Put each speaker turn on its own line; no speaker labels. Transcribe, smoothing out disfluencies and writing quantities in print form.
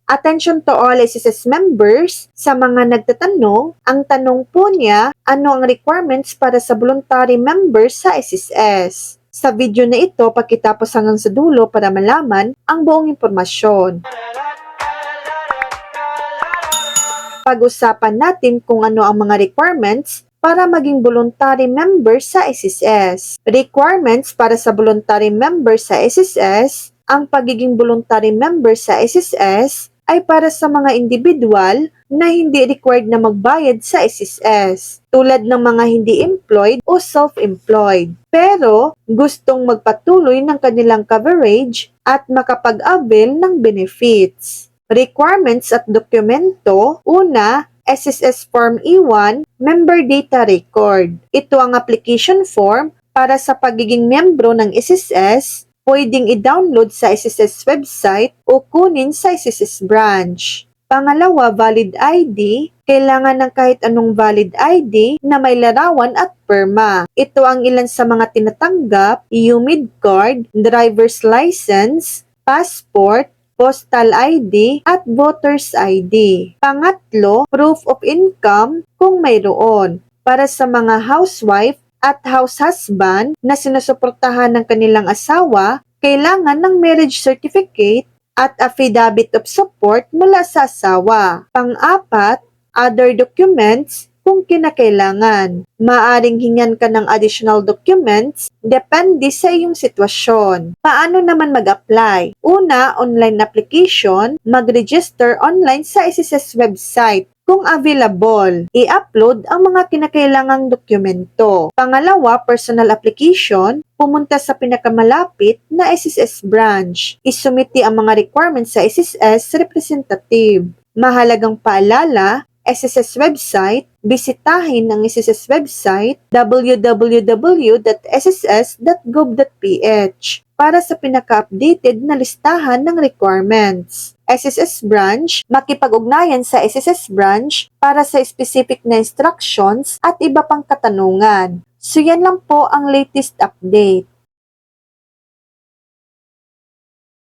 Attention to all SSS members, sa mga nagtatanong, ang tanong po niya, ano ang requirements para sa voluntary members sa SSS? Sa video na ito, pakitapos hanggang sa dulo para malaman ang buong impormasyon. Pag-usapan natin kung ano ang mga requirements para maging voluntary member sa SSS. Requirements para sa voluntary member sa SSS, ang pagiging voluntary member sa SSS ay para sa mga individual na hindi required na magbayad sa SSS, tulad ng mga hindi employed o self-employed, pero gustong magpatuloy ng kanilang coverage at makapag-avail ng benefits. Requirements at dokumento, una, SSS Form E1, Member Data Record. Ito ang application form para sa pagiging membro ng SSS, pwedeng i-download sa SSS website o kunin sa SSS branch. Pangalawa, valid ID. Kailangan ng kahit anong valid ID na may larawan at perma. Ito ang ilan sa mga tinatanggap: UMID card, driver's license, passport, postal ID, at voter's ID. Pangatlo, proof of income kung mayroon, para sa mga housewife at house husband na sinusuportahan ng kanilang asawa, kailangan ng marriage certificate at affidavit of support mula sa asawa. Pang-apat, other documents kung kinakailangan. Maaring hingan ka ng additional documents depende sa iyong sitwasyon. Paano naman mag-apply? Una, online application, mag-register online sa SSS website. Kung available, i-upload ang mga kinakailangang dokumento. Pangalawa, personal application, pumunta sa pinakamalapit na SSS branch. Isumiti ang mga requirements sa SSS representative. Mahalagang paalala, SSS website, bisitahin ang SSS website www.sss.gov.ph para sa pinaka-updated na listahan ng requirements. SSS branch, makipag-ugnayan sa SSS branch para sa specific na instructions at iba pang katanungan. So yan lang po ang latest update.